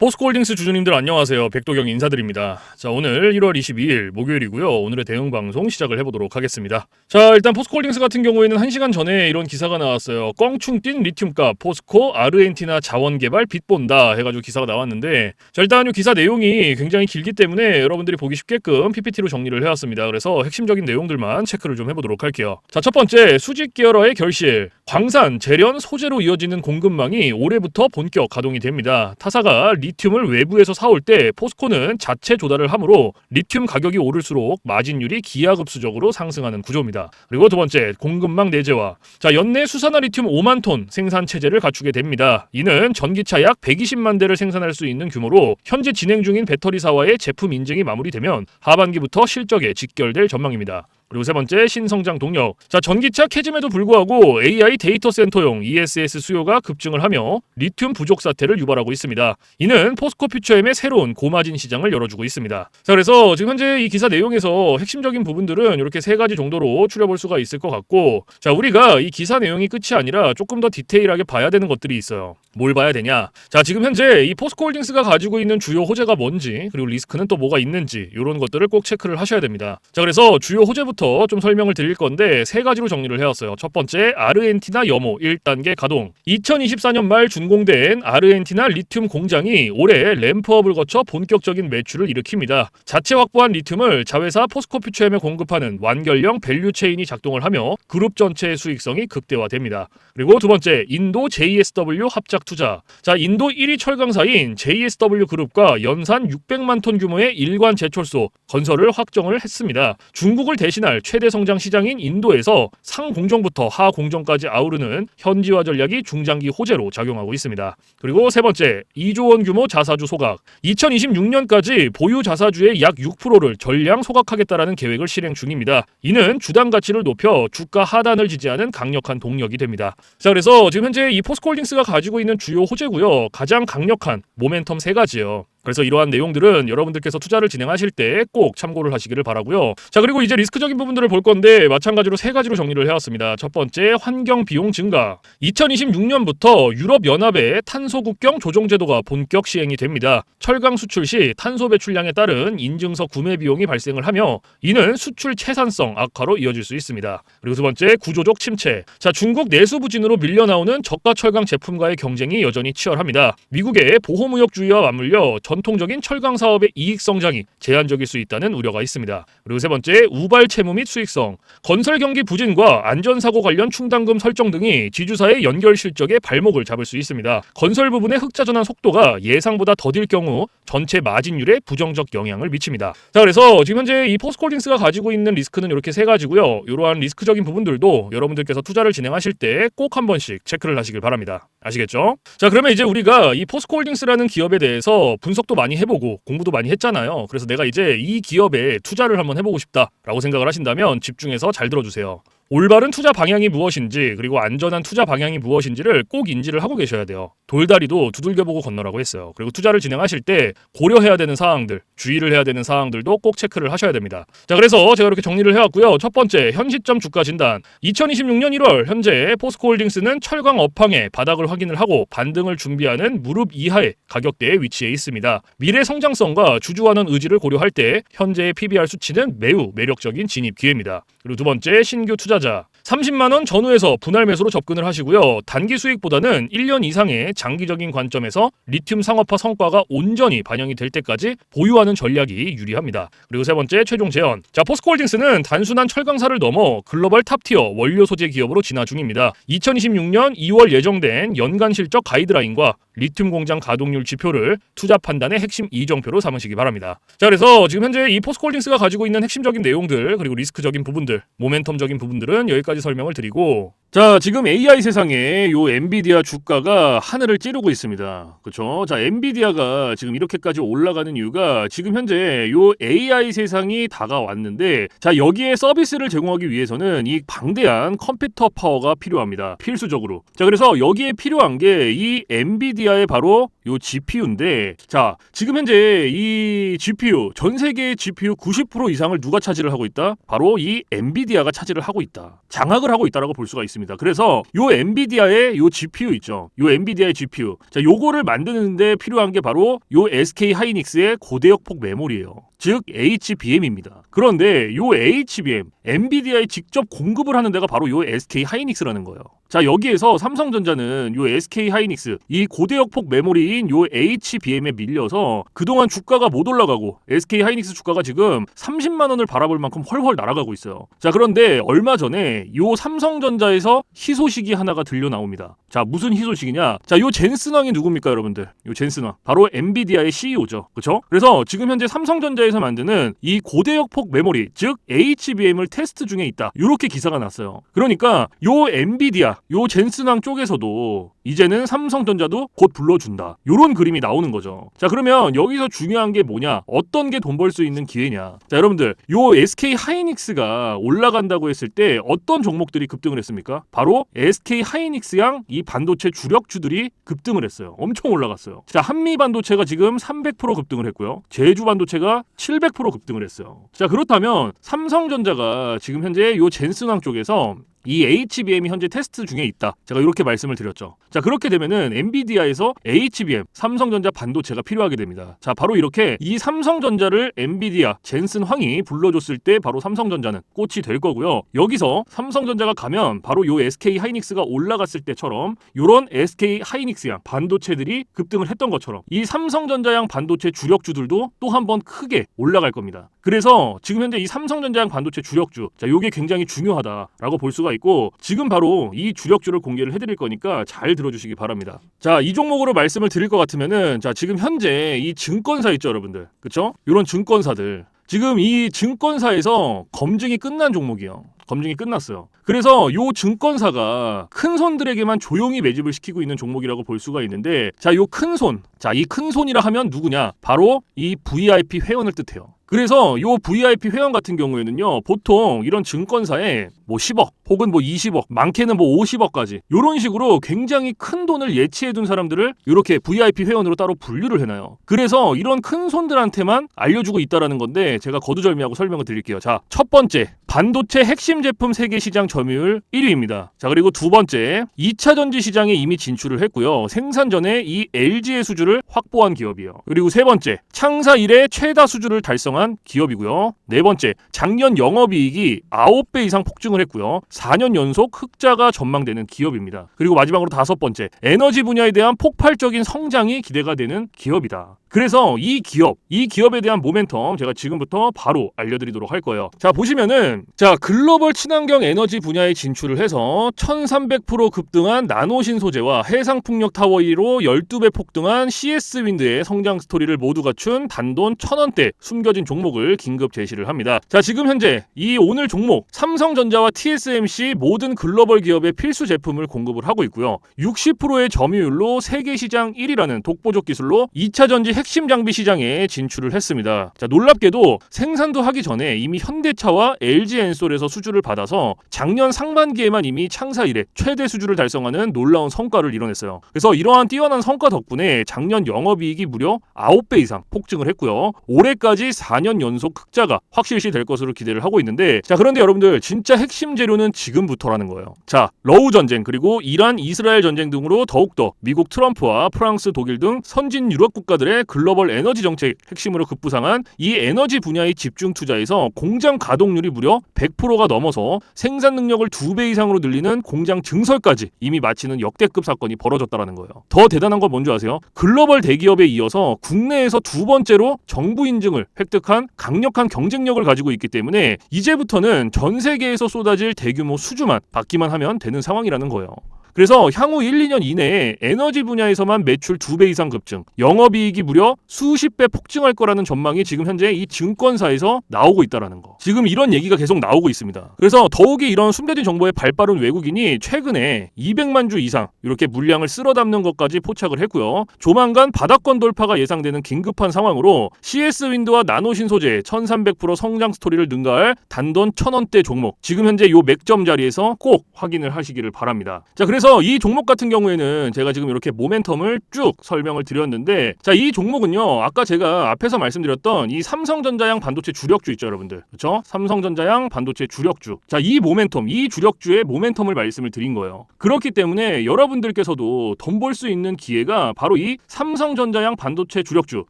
포스코홀딩스 주주님들 안녕하세요. 백도경 인사드립니다. 자, 오늘 1월 22일 목요일이고요. 오늘의 대응 방송 시작을 해보도록 하겠습니다. 자, 일단 포스코홀딩스 같은 경우에는 1시간 전에 이런 기사가 나왔어요. 껑충 뛴 리튬값 포스코 아르헨티나 자원개발 빚본다 해가지고 기사가 나왔는데, 자, 일단 이 기사 내용이 굉장히 길기 때문에 여러분들이 보기 쉽게끔 PPT로 정리를 해왔습니다. 그래서 핵심적인 내용들만 체크를 좀 해보도록 할게요. 자, 첫 번째, 수직 계열화의 결실. 광산, 재련, 소재로 이어지는 공급망이 올해부터 본격 가동이 됩니다. 타사가 리튬을 외부에서 사올 때 포스코는 자체 조달을 하므로 리튬 가격이 오를수록 마진율이 기하급수적으로 상승하는 구조입니다. 그리고 두 번째, 공급망 내재화. 자, 연내 수산화 리튬 5만 톤 생산 체제를 갖추게 됩니다. 이는 전기차 약 120만 대를 생산할 수 있는 규모로 현재 진행 중인 배터리사와의 제품 인증이 마무리되면 하반기부터 실적에 직결될 전망입니다. 그리고 세 번째, 신성장 동력. 자, 전기차 캐즘에도 불구하고 AI 데이터 센터용 ESS 수요가 급증을 하며 리튬 부족 사태를 유발하고 있습니다. 이는 포스코 퓨처엠의 새로운 고마진 시장을 열어주고 있습니다. 자, 그래서 지금 현재 이 기사 내용에서 핵심적인 부분들은 이렇게 세 가지 정도로 추려볼 수가 있을 것 같고, 자, 우리가 이 기사 내용이 끝이 아니라 조금 더 디테일하게 봐야 되는 것들이 있어요. 뭘 봐야 되냐? 자, 지금 현재 이 포스코홀딩스가 가지고 있는 주요 호재가 뭔지, 그리고 리스크는 또 뭐가 있는지, 이런 것들을 꼭 체크를 하셔야 됩니다. 자, 그래서 주요 호재부터 좀 설명을 드릴 건데 세 가지로 정리를 해왔어요. 첫 번째, 아르헨티나 염호 1단계 가동. 2024년 말 준공된 아르헨티나 리튬 공장이 올해 램프업을 거쳐 본격적인 매출을 일으킵니다. 자체 확보한 리튬을 자회사 포스코 퓨처엠에 공급하는 완결형 밸류체인이 작동을 하며 그룹 전체의 수익성이 극대화됩니다. 그리고 두 번째, 인도 JSW 합작 투자. 자, 인도 1위 철강사인 JSW 그룹과 연산 600만 톤 규모의 일관 제철소 건설을 확정을 했습니다. 중국을 대신할 최대 성장 시장인 인도에서 상공정부터 하공정까지 아우르는 현지화 전략이 중장기 호재로 작용하고 있습니다. 그리고 세 번째, 2조 원 규모 자사주 소각. 2026년까지 보유 자사주의 약 6%를 전량 소각하겠다라는 계획을 실행 중입니다. 이는 주당 가치를 높여 주가 하단을 지지하는 강력한 동력이 됩니다. 자, 그래서 지금 현재 이 포스코홀딩스가 가지고 있는 주요 호재고요. 가장 강력한 모멘텀 세 가지예요. 그래서 이러한 내용들은 여러분들께서 투자를 진행하실 때 꼭 참고를 하시기를 바라고요. 자, 그리고 이제 리스크적인 부분들을 볼 건데 마찬가지로 세 가지로 정리를 해왔습니다. 첫 번째, 환경 비용 증가. 2026년부터 유럽연합의 탄소 국경 조정 제도가 본격 시행이 됩니다. 철강 수출 시 탄소 배출량에 따른 인증서 구매 비용이 발생을 하며 이는 수출 채산성 악화로 이어질 수 있습니다. 그리고 두 번째, 구조적 침체. 자, 중국 내수 부진으로 밀려 나오는 저가 철강 제품과의 경쟁이 여전히 치열합니다. 미국의 보호무역주의와 맞물려 전통적인 철강 사업의 이익 성장이 제한적일 수 있다는 우려가 있습니다. 그리고 세 번째, 우발 채무 및 수익성. 건설 경기 부진과 안전사고 관련 충당금 설정 등이 지주사의 연결 실적에 발목을 잡을 수 있습니다. 건설 부분의 흑자 전환 속도가 예상보다 더딜 경우 전체 마진율에 부정적 영향을 미칩니다. 자, 그래서 지금 현재 이 포스코홀딩스가 가지고 있는 리스크는 이렇게 세 가지고요. 이러한 리스크적인 부분들도 여러분들께서 투자를 진행하실 때 꼭 한 번씩 체크를 하시길 바랍니다. 아시겠죠? 자, 그러면 이제 우리가 이 포스코홀딩스라는 기업에 대해서 분석도 많이 해보고 공부도 많이 했잖아요. 그래서 내가 이제 이 기업에 투자를 한번 해보고 싶다라고 생각을 하신다면 집중해서 잘 들어주세요. 올바른 투자 방향이 무엇인지, 그리고 안전한 투자 방향이 무엇인지를 꼭 인지를 하고 계셔야 돼요. 돌다리도 두들겨보고 건너라고 했어요. 그리고 투자를 진행하실 때 고려해야 되는 사항들, 주의를 해야 되는 사항들도 꼭 체크를 하셔야 됩니다. 자, 그래서 제가 이렇게 정리를 해왔고요. 첫 번째, 현 시점 주가 진단. 2026년 1월 현재 포스코홀딩스는 철강 업황의 바닥을 확인을 하고 반등을 준비하는 무릎 이하의 가격대에 위치해 있습니다. 미래 성장성과 주주환원 의지를 고려할 때 현재의 PBR 수치는 매우 매력적인 진입 기회입니다. 그리고 두 번째, 신규 투자자. 30만 원 전후에서 분할 매수로 접근을 하시고요. 단기 수익보다는 1년 이상의 장기적인 관점에서 리튬 상업화 성과가 온전히 반영이 될 때까지 보유하는 전략이 유리합니다. 그리고 세 번째, 최종 재현. 자, 포스코홀딩스는 단순한 철강사를 넘어 글로벌 탑티어 원료 소재 기업으로 진화 중입니다. 2026년 2월 예정된 연간 실적 가이드라인과 리튬 공장 가동률 지표를 투자 판단의 핵심 이정표로 삼으시기 바랍니다. 자, 그래서 지금 현재 이 포스코홀딩스가 가지고 있는 핵심적인 내용들, 그리고 리스크적인 부분들, 모멘텀적인 부분들은 여기까지 설명을 드리고, 자, 지금 AI 세상에 요 엔비디아 주가가 하늘을 찌르고 있습니다. 그렇죠? 자, 엔비디아가 지금 이렇게까지 올라가는 이유가 지금 현재 요 AI 세상이 다가왔는데, 자, 여기에 서비스를 제공하기 위해서는 이 방대한 컴퓨터 파워가 필요합니다. 필수적으로. 자, 그래서 여기에 필요한 게 이 엔비디아의 바로 요 GPU인데, 자, 지금 현재 이 GPU, 전 세계의 GPU 90% 이상을 누가 차지를 하고 있다? 바로 이 엔비디아가 차지를 하고 있다. 장악을 하고 있다라고 볼 수가 있습니다. 그래서 요 엔비디아의 요 GPU 있죠. 요 엔비디아의 GPU. 자, 요거를 만드는데 필요한 게 바로 요 SK 하이닉스의 고대역폭 메모리예요. 즉 HBM입니다. 그런데 요 HBM, 엔비디아에 직접 공급을 하는 데가 바로 요 SK 하이닉스라는 거예요. 자, 여기에서 삼성전자는 요 SK 하이닉스 이 고대역폭 메모리인 요 HBM에 밀려서 그동안 주가가 못 올라가고 SK 하이닉스 주가가 지금 30만 원을 바라볼 만큼 헐헐 날아가고 있어요. 자, 그런데 얼마 전에 요 삼성전자에서 희소식이 하나가 들려 나옵니다. 자, 무슨 희소식이냐? 자, 요 젠슨 왕이 누굽니까, 여러분들? 요 젠슨 왕. 바로 엔비디아의 CEO죠. 그렇죠? 그래서 지금 현재 삼성전자에서 만드는 이 고대역폭 메모리, 즉 HBM을 테스트 중에 있다. 이렇게 기사가 났어요. 그러니까 요 엔비디아, 요 젠슨 왕 쪽에서도 이제는 삼성전자도 곧 불러준다. 요런 그림이 나오는 거죠. 자, 그러면 여기서 중요한 게 뭐냐? 어떤 게 돈 벌 수 있는 기회냐? 자, 여러분들, 요 SK 하이닉스가 올라간다고 했을 때 어떤 종목들이 급등을 했습니까? 바로 SK 하이닉스양 이 반도체 주력주들이 급등을 했어요. 엄청 올라갔어요. 자, 한미 반도체가 지금 300% 급등을 했고요. 제주 반도체가 700% 급등을 했어요. 자, 그렇다면 삼성전자가 지금 현재 요 젠슨왕 쪽에서 이 HBM이 현재 테스트 중에 있다. 제가 이렇게 말씀을 드렸죠. 자, 그렇게 되면은 엔비디아에서 HBM, 삼성전자 반도체가 필요하게 됩니다. 자, 바로 이렇게 이 삼성전자를 엔비디아, 젠슨 황이 불러줬을 때 바로 삼성전자는 꽃이 될 거고요. 여기서 삼성전자가 가면 바로 요 SK 하이닉스가 올라갔을 때처럼 요런 SK 하이닉스양 반도체들이 급등을 했던 것처럼 이 삼성전자양 반도체 주력주들도 또 한 번 크게 올라갈 겁니다. 그래서 지금 현재 이 삼성전자양 반도체 주력주, 자, 요게 굉장히 중요하다라고 볼 수가 있고 지금 바로 이 주력주를 공개를 해드릴 거니까 잘 들어주시기 바랍니다. 자, 이 종목으로 말씀을 드릴 것 같으면은 자, 지금 현재 이 증권사 있죠, 여러분들, 그쵸? 이런 증권사들 지금 이 증권사에서 검증이 끝난 종목이에요. 검증이 끝났어요. 그래서 요 증권사가 큰 손들에게만 조용히 매집을 시키고 있는 종목이라고 볼 수가 있는데 자, 요 큰 손, 자, 이 큰 손이라 하면 누구냐? 바로 이 VIP 회원을 뜻해요. 그래서 요 VIP 회원 같은 경우에는요, 보통 이런 증권사에 뭐 10억 혹은 뭐 20억, 많게는 뭐 50억까지 이런 식으로 굉장히 큰 돈을 예치해둔 사람들을 이렇게 VIP 회원으로 따로 분류를 해놔요. 그래서 이런 큰 손들한테만 알려주고 있다라는 건데 제가 거두절미하고 설명을 드릴게요. 자, 첫 번째, 반도체 핵심 제품 세계 시장 점유율 1위입니다. 자, 그리고 두 번째, 2차 전지 시장에 이미 진출을 했고요. 생산 전에 이 LG의 수주를 확보한 기업이에요. 그리고 세 번째, 창사 이래 최다 수주를 달성한 기업이고요. 네 번째, 작년 영업이익이 9배 이상 폭증을 했고요. 4년 연속 흑자가 전망되는 기업입니다. 그리고 마지막으로 다섯 번째, 에너지 분야에 대한 폭발적인 성장이 기대가 되는 기업이다. 그래서 이 기업에 대한 모멘텀 제가 지금부터 바로 알려드리도록 할 거예요. 자, 보시면은 자, 글로벌 친환경 에너지 분야에 진출을 해서 1300% 급등한 나노신 소재와 해상풍력 타워 1위로 12배 폭등한 CS윈드의 성장 스토리를 모두 갖춘 단돈 1000원대 숨겨진 종목을 긴급 제시를 합니다. 자, 지금 현재 이 오늘 종목 삼성전자와 TSMC 모든 글로벌 기업의 필수 제품을 공급을 하고 있고요. 60%의 점유율로 세계 시장 1위라는 독보적 기술로 2차 전지 핵심 장비 시장에 진출을 했습니다. 자, 놀랍게도 생산도 하기 전에 이미 현대차와 LG엔솔에서 수주를 받아서 작년 상반기에만 이미 창사 이래 최대 수주를 달성하는 놀라운 성과를 이뤄냈어요. 그래서 이러한 뛰어난 성과 덕분에 작년 영업이익이 무려 9배 이상 폭증을 했고요. 올해까지 4년 연속 흑자가 확실시 될 것으로 기대를 하고 있는데 자, 그런데 여러분들 진짜 핵심 재료는 지금부터라는 거예요. 자, 러우 전쟁 그리고 이란 이스라엘 전쟁 등으로 더욱더 미국 트럼프와 프랑스 독일 등 선진 유럽 국가들의 글로벌 에너지 정책 핵심으로 급부상한 이 에너지 분야의 집중 투자에서 공장 가동률이 무려 100%가 넘어서 생산 능력을 2배 이상으로 늘리는 공장 증설까지 이미 마치는 역대급 사건이 벌어졌다는 거예요. 더 대단한 건 뭔지 아세요? 글로벌 대기업에 이어서 국내에서 두 번째로 정부 인증을 획득한 강력한 경쟁력을 가지고 있기 때문에 이제부터는 전 세계에서 쏟아질 대규모 수주만 받기만 하면 되는 상황이라는 거예요. 그래서 향후 1, 2년 이내에 에너지 분야에서만 매출 2배 이상 급증, 영업이익이 무려 수십 배 폭증할 거라는 전망이 지금 현재 이 증권사에서 나오고 있다는 거. 지금 이런 얘기가 계속 나오고 있습니다. 그래서 더욱이 이런 숨겨진 정보에 발빠른 외국인이 최근에 200만 주 이상 이렇게 물량을 쓸어 담는 것까지 포착을 했고요. 조만간 바닥권 돌파가 예상되는 긴급한 상황으로 CS윈드와 나노신 소재 1300% 성장 스토리를 능가할 단돈 1000원대 종목, 지금 현재 요 맥점 자리에서 꼭 확인을 하시기를 바랍니다. 자, 그래서 그래서 이 종목 같은 경우에는 제가 지금 이렇게 모멘텀을 쭉 설명을 드렸는데, 자, 이 종목은요, 아까 제가 앞에서 말씀드렸던 이 삼성전자양 반도체 주력주 있죠, 여러분들. 그렇죠? 삼성전자양 반도체 주력주. 자, 이 모멘텀, 이 주력주의 모멘텀을 말씀을 드린 거예요. 그렇기 때문에 여러분들께서도 돈 벌 수 있는 기회가 바로 이 삼성전자양 반도체 주력주,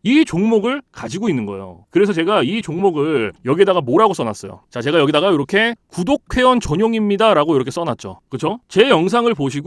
이 종목을 가지고 있는 거예요. 그래서 제가 이 종목을 여기다가 뭐라고 써놨어요. 자, 제가 여기다가 이렇게 구독회원 전용입니다 라고 이렇게 써놨죠. 그쵸? 제 영상을 보시고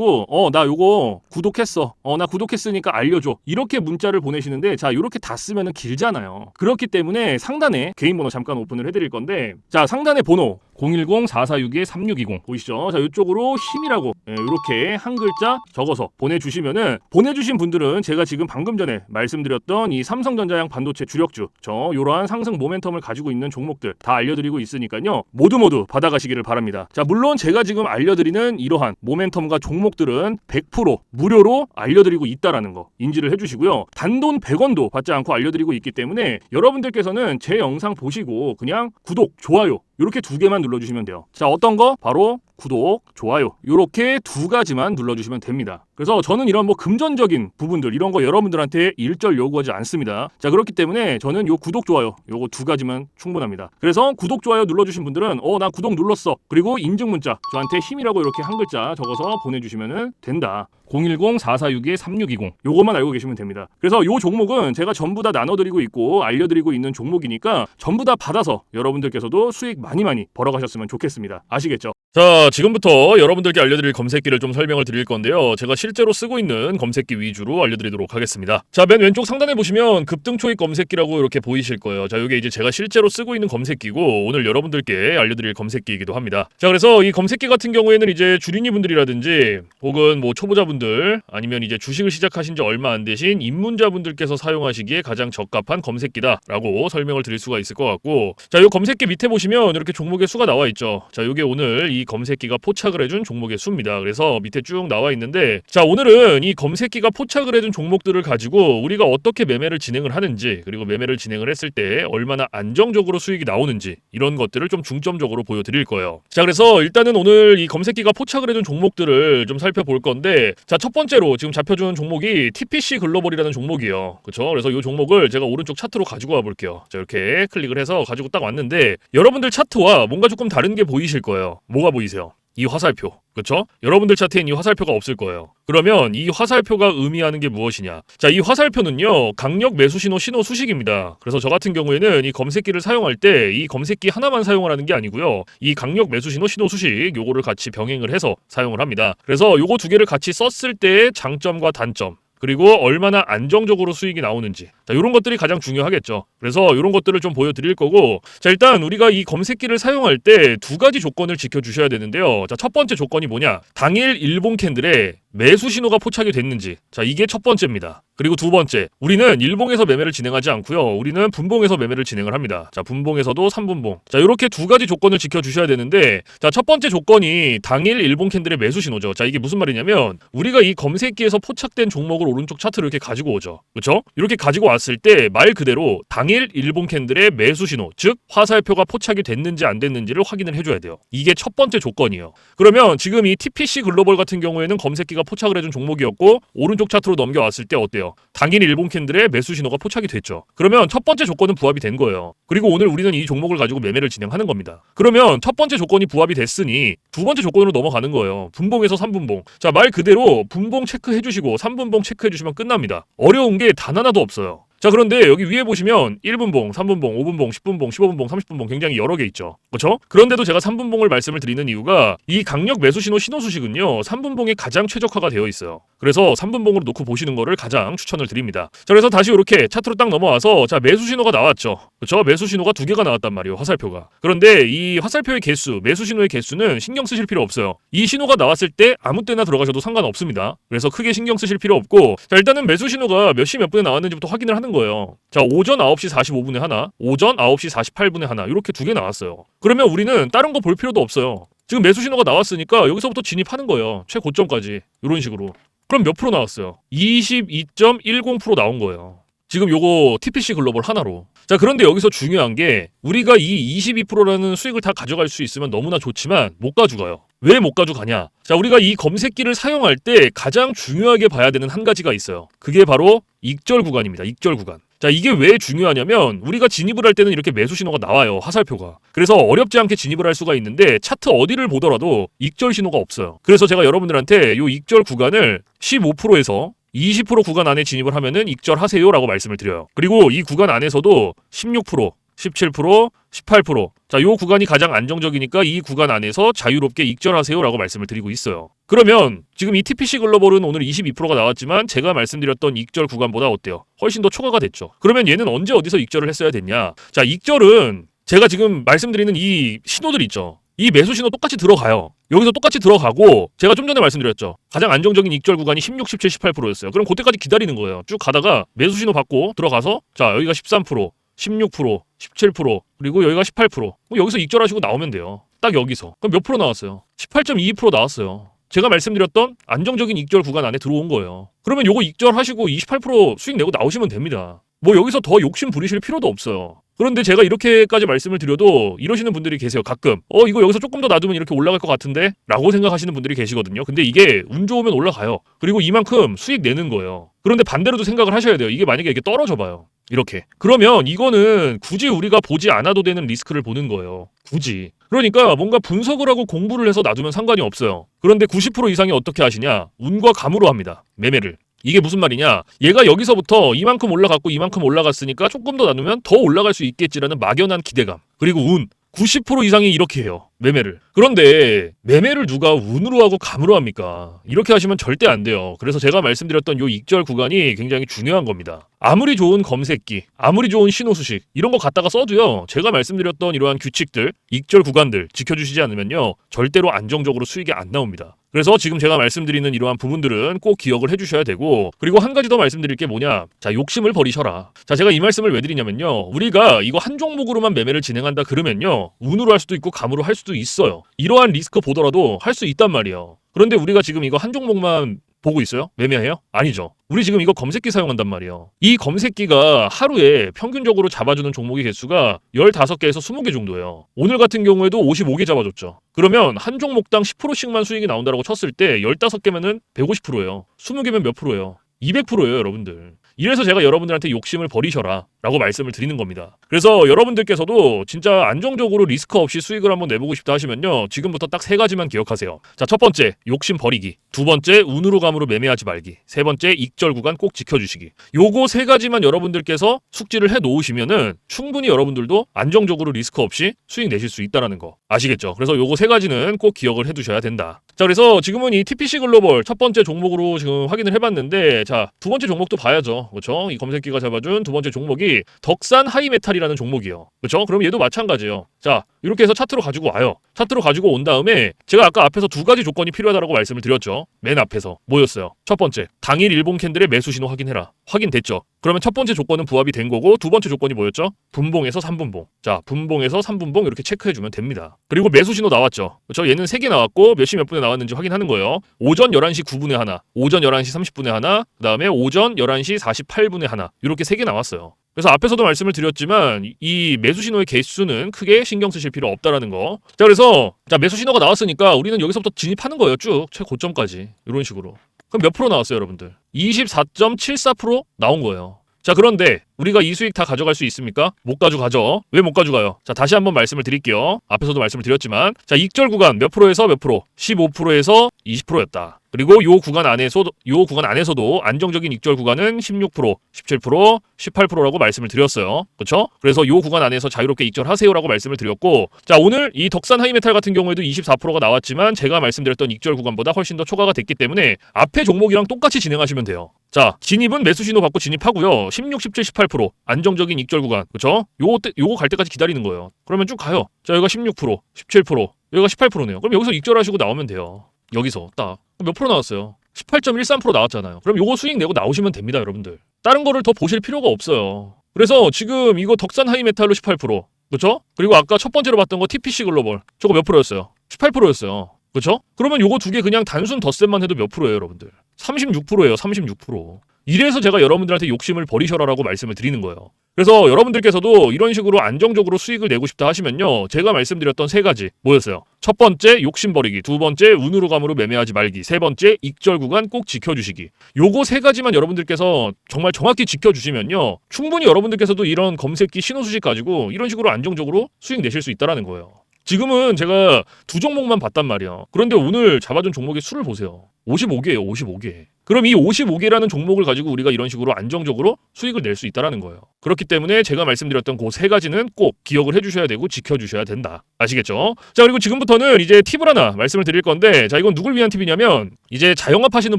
나 요거 구독했어, 나 구독했으니까 알려줘, 이렇게 문자를 보내시는데, 자, 이렇게 다 쓰면은 길잖아요. 그렇기 때문에 상단에 개인 번호 잠깐 오픈을 해드릴 건데, 자, 상단에 번호 010-4462-3620 보이시죠? 자, 이쪽으로 힘이라고 이렇게 한 글자 적어서 보내주시면은, 보내주신 분들은 제가 지금 방금 전에 말씀드렸던 이 삼성전자양 반도체 주력주, 요러한 상승 모멘텀을 가지고 있는 종목들 다 알려드리고 있으니까요, 모두 받아가시기를 바랍니다. 자, 물론 제가 지금 알려드리는 이러한 모멘텀과 종목들은 100% 무료로 알려드리고 있다라는 거 인지를 해주시고요. 단돈 100원도 받지 않고 알려드리고 있기 때문에 여러분들께서는 제 영상 보시고 그냥 구독, 좋아요 이렇게 두 개만 눌러주시면 돼요. 자, 어떤 거? 바로 구독, 좋아요 이렇게 두 가지만 눌러주시면 됩니다. 그래서 저는 이런 금전적인 부분들 이런 거 여러분들한테 일절 요구하지 않습니다. 자, 그렇기 때문에 저는 요 구독, 좋아요 요거 두 가지만 충분합니다. 그래서 구독, 좋아요 눌러주신 분들은 나 구독 눌렀어, 그리고 인증 문자 저한테 힘이라고 이렇게 한 글자 적어서 보내주시면 된다. 010-4462-3620 요것만 알고 계시면 됩니다. 그래서 요 종목은 제가 전부 다 나눠드리고 있고 알려드리고 있는 종목이니까 전부 다 받아서 여러분들께서도 수익 많이 벌어가셨으면 좋겠습니다. 아시겠죠? 자, 지금부터 여러분들께 알려드릴 검색기를 좀 설명을 드릴 건데요. 제가 실제로 쓰고 있는 검색기 위주로 알려드리도록 하겠습니다. 자, 맨 왼쪽 상단에 보시면 급등 초입 검색기라고 이렇게 보이실 거예요. 자, 이게 이제 제가 실제로 쓰고 있는 검색기고 오늘 여러분들께 알려드릴 검색기이기도 합니다. 자, 그래서 이 검색기 같은 경우에는 이제 주린이 분들이라든지 혹은 초보자분들 아니면 이제 주식을 시작하신 지 얼마 안 되신 입문자분들께서 사용하시기에 가장 적합한 검색기다라고 설명을 드릴 수가 있을 것 같고, 자, 이 검색기 밑에 보시면 이렇게 종목의 수가 나와 있죠. 자, 이게 오늘 이 검색기가 포착을 해준 종목의 수입니다. 그래서 밑에 쭉 나와 있는데, 자, 오늘은 이 검색기가 포착을 해준 종목들을 가지고 우리가 어떻게 매매를 진행을 하는지, 그리고 매매를 진행을 했을 때 얼마나 안정적으로 수익이 나오는지 이런 것들을 좀 중점적으로 보여드릴 거예요. 자, 그래서 일단은 오늘 이 검색기가 포착을 해준 종목들을 좀 살펴볼 건데, 자, 첫 번째로 지금 잡혀준 종목이 TPC 글로벌이라는 종목이에요. 그렇죠? 그래서 이 종목을 제가 오른쪽 차트로 가지고 와 볼게요. 자, 이렇게 클릭을 해서 가지고 딱 왔는데, 여러분들 차트와 뭔가 조금 다른 게 보이실 거예요. 뭐가 보이세요? 이 화살표. 그렇죠? 여러분들 차트엔 이 화살표가 없을 거예요. 그러면 이 화살표가 의미하는 게 무엇이냐? 자, 이 화살표는요, 강력 매수 신호 수식입니다. 그래서 저 같은 경우에는 이 검색기를 사용할 때 이 검색기 하나만 사용을 하는 게 아니고요, 이 강력 매수 신호 수식 요거를 같이 병행을 해서 사용을 합니다. 그래서 요거 두 개를 같이 썼을 때의 장점과 단점, 그리고 얼마나 안정적으로 수익이 나오는지, 자, 이런 것들이 가장 중요하겠죠. 그래서 이런 것들을 좀 보여드릴 거고, 자, 일단 우리가 이 검색기를 사용할 때 두 가지 조건을 지켜주셔야 되는데요. 자, 첫 번째 조건이 뭐냐? 당일 일봉 캔들에 매수 신호가 포착이 됐는지, 자, 이게 첫 번째입니다. 그리고 두 번째, 우리는 일봉에서 매매를 진행하지 않고요, 우리는 분봉에서 매매를 진행을 합니다. 자, 분봉에서도 3분봉. 자, 이렇게 두 가지 조건을 지켜주셔야 되는데, 자, 첫 번째 조건이 당일 일봉 캔들의 매수 신호죠. 자, 이게 무슨 말이냐면 우리가 이 검색기에서 포착된 종목을 오른쪽 차트로 이렇게 가지고 오죠. 그렇죠? 이렇게 가지고 왔을 때 말 그대로 당일 일봉 캔들의 매수 신호, 즉 화살표가 포착이 됐는지 안 됐는지를 확인을 해줘야 돼요. 이게 첫 번째 조건이에요. 그러면 지금 이 TPC 글로벌 같은 경우에는 검색기가 포착을 해준 종목이었고 오른쪽 차트로 넘겨왔을 때 어때요? 당일 일봉 캔들의 매수 신호가 포착이 됐죠. 그러면 첫 번째 조건은 부합이 된 거예요. 그리고 오늘 우리는 이 종목을 가지고 매매를 진행하는 겁니다. 그러면 첫 번째 조건이 부합이 됐으니 두 번째 조건으로 넘어가는 거예요. 분봉에서 3분봉. 자, 말 그대로 분봉 체크해 주시고 3분봉 체크해 주시면 끝납니다. 어려운 게 단 하나도 없어요. 자, 그런데 여기 위에 보시면 1분봉, 3분봉, 5분봉, 10분봉, 15분봉, 30분봉 굉장히 여러 개 있죠. 그렇죠? 그런데도 제가 3분봉을 말씀을 드리는 이유가 이 강력 매수 신호 수식은요, 3분봉에 가장 최적화가 되어 있어요. 그래서 3분봉으로 놓고 보시는 거를 가장 추천을 드립니다. 자, 그래서 다시 이렇게 차트로 딱 넘어와서, 자, 매수 신호가 나왔죠. 그렇죠? 매수 신호가 두 개가 나왔단 말이에요, 화살표가. 그런데 이 화살표의 개수, 매수 신호의 개수는 신경 쓰실 필요 없어요. 이 신호가 나왔을 때 아무 때나 들어가셔도 상관없습니다. 그래서 크게 신경 쓰실 필요 없고, 자, 일단은 매수 신호가 몇 시 몇 분에 나왔는지부터 확인을 하는 거예요. 자, 오전 9시 45분에 하나, 오전 9시 48분에 하나, 이렇게 두 개 나왔어요. 그러면 우리는 다른 거 볼 필요도 없어요. 지금 매수 신호가 나왔으니까 여기서부터 진입하는 거예요. 최고점까지. 이런 식으로. 그럼 몇 프로 나왔어요? 22.10% 나온 거예요. 지금 요거 TPC 글로벌 하나로. 자, 그런데 여기서 중요한 게 우리가 이 22%라는 수익을 다 가져갈 수 있으면 너무나 좋지만 못 가져가요. 왜 못 가져가냐? 자, 우리가 이 검색기를 사용할 때 가장 중요하게 봐야 되는 한 가지가 있어요. 그게 바로 익절 구간입니다. 익절 구간. 자, 이게 왜 중요하냐면 우리가 진입을 할 때는 이렇게 매수 신호가 나와요. 화살표가. 그래서 어렵지 않게 진입을 할 수가 있는데 차트 어디를 보더라도 익절 신호가 없어요. 그래서 제가 여러분들한테 이 익절 구간을 15%에서 20% 구간 안에 진입을 하면은 익절하세요라고 말씀을 드려요. 그리고 이 구간 안에서도 16%, 17%, 18%. 자, 요 구간이 가장 안정적이니까 이 구간 안에서 자유롭게 익절하세요라고 말씀을 드리고 있어요. 그러면 지금 이 TPC 글로벌은 오늘 22%가 나왔지만 제가 말씀드렸던 익절 구간보다 어때요? 훨씬 더 초과가 됐죠. 그러면 얘는 언제 어디서 익절을 했어야 됐냐? 자, 익절은 제가 지금 말씀드리는 이 신호들 있죠. 이 매수 신호 똑같이 들어가요. 여기서 똑같이 들어가고 제가 좀 전에 말씀드렸죠. 가장 안정적인 익절 구간이 16, 17, 18%였어요. 그럼 그때까지 기다리는 거예요. 쭉 가다가 매수 신호 받고 들어가서 자, 여기가 13%, 16%, 17%, 그리고 여기가 18%. 여기서 익절하시고 나오면 돼요. 딱 여기서. 그럼 몇 프로 나왔어요? 18.22% 나왔어요. 제가 말씀드렸던 안정적인 익절 구간 안에 들어온 거예요. 그러면 요거 익절하시고 28% 수익 내고 나오시면 됩니다. 뭐 여기서 더 욕심 부리실 필요도 없어요. 그런데 제가 이렇게까지 말씀을 드려도 이러시는 분들이 계세요. 가끔 이거 여기서 조금 더 놔두면 이렇게 올라갈 것 같은데? 라고 생각하시는 분들이 계시거든요. 근데 이게 운 좋으면 올라가요. 그리고 이만큼 수익 내는 거예요. 그런데 반대로도 생각을 하셔야 돼요. 이게 만약에 이렇게 떨어져 봐요. 이렇게. 그러면 이거는 굳이 우리가 보지 않아도 되는 리스크를 보는 거예요. 굳이. 그러니까 뭔가 분석을 하고 공부를 해서 놔두면 상관이 없어요. 그런데 90% 이상이 어떻게 하시냐? 운과 감으로 합니다. 매매를. 이게 무슨 말이냐? 얘가 여기서부터 이만큼 올라갔고 이만큼 올라갔으니까 조금 더 나누면 더 올라갈 수 있겠지라는 막연한 기대감. 그리고 운. 90% 이상이 이렇게 해요. 매매를. 그런데 매매를 누가 운으로 하고 감으로 합니까? 이렇게 하시면 절대 안 돼요. 그래서 제가 말씀드렸던 요 익절 구간이 굉장히 중요한 겁니다. 아무리 좋은 검색기, 아무리 좋은 신호 수식 이런 거 갖다가 써도요. 제가 말씀드렸던 이러한 규칙들, 익절 구간들 지켜주시지 않으면요. 절대로 안정적으로 수익이 안 나옵니다. 그래서 지금 제가 말씀드리는 이러한 부분들은 꼭 기억을 해주셔야 되고, 그리고 한 가지 더 말씀드릴 게 뭐냐? 자, 욕심을 버리셔라. 자, 제가 이 말씀을 왜 드리냐면요. 우리가 이거 한 종목으로만 매매를 진행한다 그러면요. 운으로 할 수도 있고 감으로 할 수도 있어요. 이러한 리스크 보더라도 할 수 있단 말이에요. 그런데 우리가 지금 이거 한 종목만 보고 있어요? 매매해요? 아니죠. 우리 지금 이거 검색기 사용한단 말이에요. 이 검색기가 하루에 평균적으로 잡아주는 종목의 개수가 15개에서 20개 정도예요. 오늘 같은 경우에도 55개 잡아줬죠. 그러면 한 종목당 10%씩만 수익이 나온다고 쳤을 때 15개면은 150%예요. 20개면 몇 프로예요? 200%예요, 여러분들. 이래서 제가 여러분들한테 욕심을 버리셔라 라고 말씀을 드리는 겁니다. 그래서 여러분들께서도 진짜 안정적으로 리스크 없이 수익을 한번 내보고 싶다 하시면요. 지금부터 딱 3가지만 기억하세요. 자, 첫 번째, 욕심 버리기. 두 번째, 운으로 감으로 매매하지 말기. 세 번째, 익절 구간 꼭 지켜주시기. 요거 3가지만 여러분들께서 숙지를 해 놓으시면은 충분히 여러분들도 안정적으로 리스크 없이 수익 내실 수 있다는 거 아시겠죠? 그래서 요거 3가지는 꼭 기억을 해 두셔야 된다. 자, 그래서 지금은 이 TPC 글로벌 첫 번째 종목으로 지금 확인을 해봤는데, 자, 두 번째 종목도 봐야죠. 그렇죠? 이 검색기가 잡아준 두 번째 종목이 덕산 하이메탈이라는 종목이에요. 그렇죠? 그럼 얘도 마찬가지예요. 자, 이렇게 해서 차트로 가지고 와요. 차트로 가지고 온 다음에 제가 아까 앞에서 2가지 조건이 필요하다고 말씀을 드렸죠. 맨 앞에서 뭐였어요? 첫 번째, 당일 일봉 캔들의 매수 신호 확인해라. 확인됐죠? 그러면 첫 번째 조건은 부합이 된 거고, 두 번째 조건이 뭐였죠? 분봉에서 3분봉. 자, 분봉에서 3분봉 이렇게 체크해주면 됩니다. 그리고 매수 신호 나왔죠? 그렇죠? 얘는 3개 나왔고 몇 시 몇 분에 나왔는지 확인하는 거예요. 오전 11시 9분에 하나, 오전 11시 30분에 하나, 그 다음에 오전 11시 48분에 하나, 이렇게 3개 나왔어요. 그래서 앞에서도 말씀을 드렸지만 이 매수 신호의 개수는 크게 신경 쓰실 필요 없다라는 거. 자, 그래서 자, 매수 신호가 나왔으니까 우리는 여기서부터 진입하는 거예요. 쭉 최고점까지 이런 식으로. 그럼 몇 프로 나왔어요, 여러분들? 24.74% 나온 거예요. 자, 그런데 우리가 이 수익 다 가져갈 수 있습니까? 못 가져가죠. 왜 못 가져가요? 자, 다시 한번 말씀을 드릴게요. 앞에서도 말씀을 드렸지만, 자, 익절 구간 몇 프로에서 몇 프로? 15%에서 20%였다. 그리고 요 구간 안에서도 안정적인 익절 구간은 16%, 17%, 18%라고 말씀을 드렸어요. 그렇죠? 그래서 요 구간 안에서 자유롭게 익절하세요라고 말씀을 드렸고, 자, 오늘 이 덕산 하이메탈 같은 경우에도 24%가 나왔지만 제가 말씀드렸던 익절 구간보다 훨씬 더 초과가 됐기 때문에 앞에 종목이랑 똑같이 진행하시면 돼요. 자, 진입은 매수 신호 받고 진입하고요. 16, 17, 18% 안정적인 익절 구간. 그렇죠? 요거 갈 때까지 기다리는 거예요. 그러면 쭉 가요. 자, 여기가 16%, 17%, 여기가 18%네요. 그럼 여기서 익절하시고 나오면 돼요. 여기서 딱. 몇 프로 나왔어요? 18.13% 나왔잖아요. 그럼 요거 수익 내고 나오시면 됩니다, 여러분들. 다른 거를 더 보실 필요가 없어요. 그래서 지금 이거 덕산 하이메탈로 18%. 그렇죠? 그리고 아까 첫 번째로 봤던 거 TPC 글로벌. 저거 몇 프로였어요? 18%였어요. 그렇죠? 그러면 요거 2개 그냥 단순 덧셈만 해도 몇 프로예요, 여러분들? 36%예요, 36%. 이래서 제가 여러분들한테 욕심을 버리셔라라고 말씀을 드리는 거예요. 그래서 여러분들께서도 이런 식으로 안정적으로 수익을 내고 싶다 하시면요. 제가 말씀드렸던 세 가지 뭐였어요? 첫 번째 욕심 버리기, 두 번째 운으로 감으로 매매하지 말기, 세 번째 익절 구간 꼭 지켜주시기. 요거 세 가지만 여러분들께서 정말 정확히 지켜주시면요. 충분히 여러분들께서도 이런 검색기 신호수식 가지고 이런 식으로 안정적으로 수익 내실 수 있다는 거예요. 지금은 제가 두 종목만 봤단 말이야. 그런데 오늘 잡아준 종목의 수를 보세요. 55개예요. 55개. 그럼 이 55개라는 종목을 가지고 우리가 이런 식으로 안정적으로 수익을 낼 수 있다는 거예요. 그렇기 때문에 제가 말씀드렸던 그 세 가지는 꼭 기억을 해주셔야 되고 지켜주셔야 된다. 아시겠죠? 자, 그리고 지금부터는 이제 팁을 하나 말씀을 드릴 건데, 자, 이건 누굴 위한 팁이냐면 이제 자영업 하시는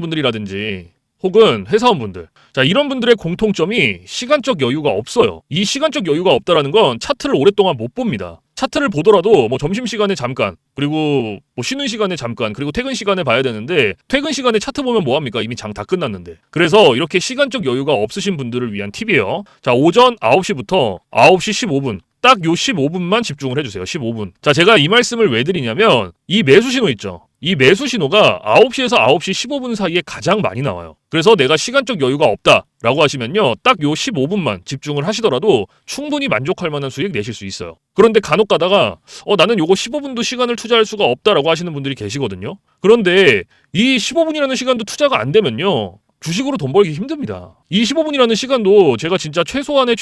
분들이라든지 혹은 회사원분들, 자, 이런 분들의 공통점이 시간적 여유가 없어요. 이 시간적 여유가 없다라는 건 차트를 오랫동안 못 봅니다. 차트를 보더라도 뭐 점심시간에 잠깐, 그리고 뭐 쉬는 시간에 잠깐, 그리고 퇴근 시간에 봐야 되는데 퇴근 시간에 차트 보면 뭐합니까? 이미 장 다 끝났는데. 그래서 이렇게 시간적 여유가 없으신 분들을 위한 팁이에요. 자, 오전 9시부터 9시 15분 딱 요 15분만 집중을 해주세요. 15분. 자, 제가 이 말씀을 왜 드리냐면 이 매수 신호 있죠. 이 매수 신호가 9시에서 9시 15분 사이에 가장 많이 나와요. 그래서 내가 시간적 여유가 없다라고 하시면요. 딱 요 15분만 집중을 하시더라도 충분히 만족할 만한 수익 내실 수 있어요. 그런데 간혹 가다가 나는 요거 15분도 시간을 투자할 수가 없다라고 하시는 분들이 계시거든요. 그런데 이 15분이라는 시간도 투자가 안 되면요. 주식으로 돈 벌기 힘듭니다. 이 15분이라는 시간도 제가 진짜 최소한의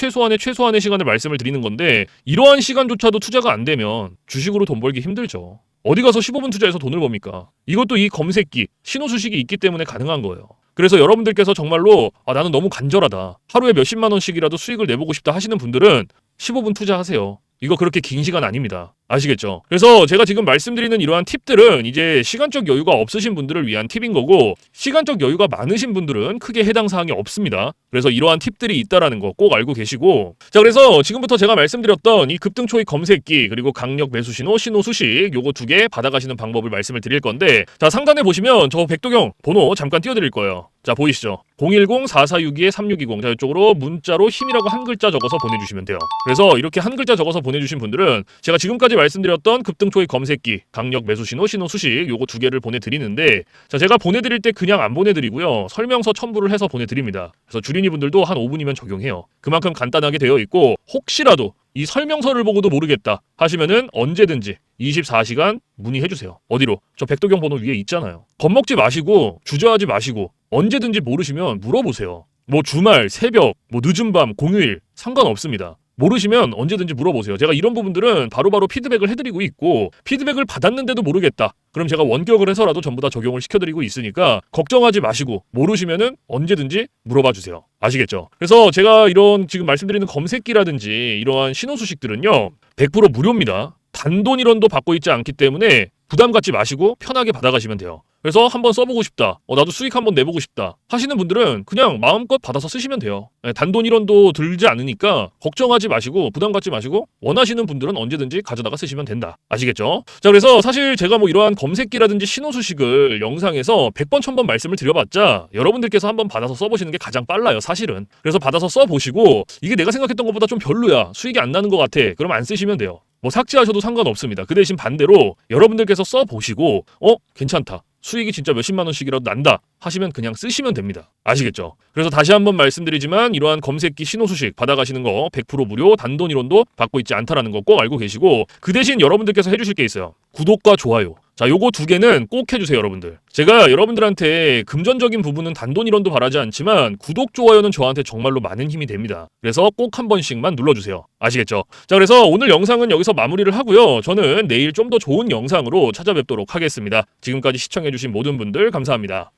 시간을 말씀을 드리는 건데 이러한 시간조차도 투자가 안 되면 주식으로 돈 벌기 힘들죠. 어디 가서 15분 투자해서 돈을 법니까? 이것도 이 검색기, 신호수식이 있기 때문에 가능한 거예요. 그래서 여러분들께서 정말로 나는 너무 간절하다. 하루에 몇십만 원씩이라도 수익을 내보고 싶다 하시는 분들은 15분 투자하세요. 이거 그렇게 긴 시간 아닙니다. 아시겠죠? 그래서 제가 지금 말씀드리는 이러한 팁들은 이제 시간적 여유가 없으신 분들을 위한 팁인 거고 시간적 여유가 많으신 분들은 크게 해당 사항이 없습니다. 그래서 이러한 팁들이 있다라는 거 꼭 알고 계시고 자, 그래서 지금부터 제가 말씀드렸던 이 급등 초입 검색기 그리고 강력 매수 신호, 신호 수식 요거 두 개 받아가시는 방법을 말씀을 드릴 건데 자, 상단에 보시면 저 백도경 번호 잠깐 띄워드릴 거예요. 자, 보이시죠? 010-4462-3620 자, 이쪽으로 문자로 힘이라고 한 글자 적어서 보내주시면 돼요. 그래서 이렇게 한 글자 적어서 보내주신 분들은 제가 지금까지 말씀드렸던 급등 초입 검색기, 강력 매수 신호, 신호 수식 요거 두 개를 보내드리는데 자, 제가 보내드릴 때 그냥 안 보내드리고요. 설명서 첨부를 해서 보내드립니다. 그래서 주린이 분들도 한 5분이면 적용해요. 그만큼 간단하게 되어 있고 혹시라도 이 설명서를 보고도 모르겠다 하시면은 언제든지 24시간 문의해주세요. 어디로? 저 백도경 번호 위에 있잖아요. 겁먹지 마시고 주저하지 마시고 언제든지 모르시면 물어보세요. 뭐 주말, 새벽, 뭐 늦은 밤, 공휴일 상관없습니다. 모르시면 언제든지 물어보세요. 제가 이런 부분들은 바로바로 피드백을 해드리고 있고 피드백을 받았는데도 모르겠다. 그럼 제가 원격을 해서라도 전부 다 적용을 시켜드리고 있으니까 걱정하지 마시고 모르시면은 언제든지 물어봐 주세요. 아시겠죠? 그래서 제가 이런 지금 말씀드리는 검색기라든지 이러한 신호수식들은요 100% 무료입니다. 단돈 1원도 받고 있지 않기 때문에 부담 갖지 마시고 편하게 받아가시면 돼요. 그래서 한번 써보고 싶다. 나도 수익 한번 내보고 싶다. 하시는 분들은 그냥 마음껏 받아서 쓰시면 돼요. 단돈 1원도 들지 않으니까 걱정하지 마시고 부담 갖지 마시고 원하시는 분들은 언제든지 가져다가 쓰시면 된다. 아시겠죠? 자, 그래서 사실 제가 뭐 이러한 검색기라든지 신호수식을 영상에서 100번 1000번 말씀을 드려봤자 여러분들께서 한번 받아서 써보시는 게 가장 빨라요. 사실은. 그래서 받아서 써보시고 이게 내가 생각했던 것보다 좀 별로야. 수익이 안 나는 것 같아. 그럼 안 쓰시면 돼요. 뭐 삭제하셔도 상관없습니다. 그 대신 반대로 여러분들께서 써보시고 괜찮다. 수익이 진짜 몇십만 원씩이라도 난다 하시면 그냥 쓰시면 됩니다. 아시겠죠? 그래서 다시 한번 말씀드리지만 이러한 검색기 신호수식 받아가시는 거 100% 무료 단돈 1원도 받고 있지 않다라는 거 꼭 알고 계시고 그 대신 여러분들께서 해주실 게 있어요. 구독과 좋아요. 자, 요거 두 개는 꼭 해주세요, 여러분들. 제가 여러분들한테 금전적인 부분은 단돈 1원도 바라지 않지만 구독, 좋아요는 저한테 정말로 많은 힘이 됩니다. 그래서 꼭 한 번씩만 눌러주세요. 아시겠죠? 자, 그래서 오늘 영상은 여기서 마무리를 하고요. 저는 내일 좀 더 좋은 영상으로 찾아뵙도록 하겠습니다. 지금까지 시청해주신 모든 분들 감사합니다.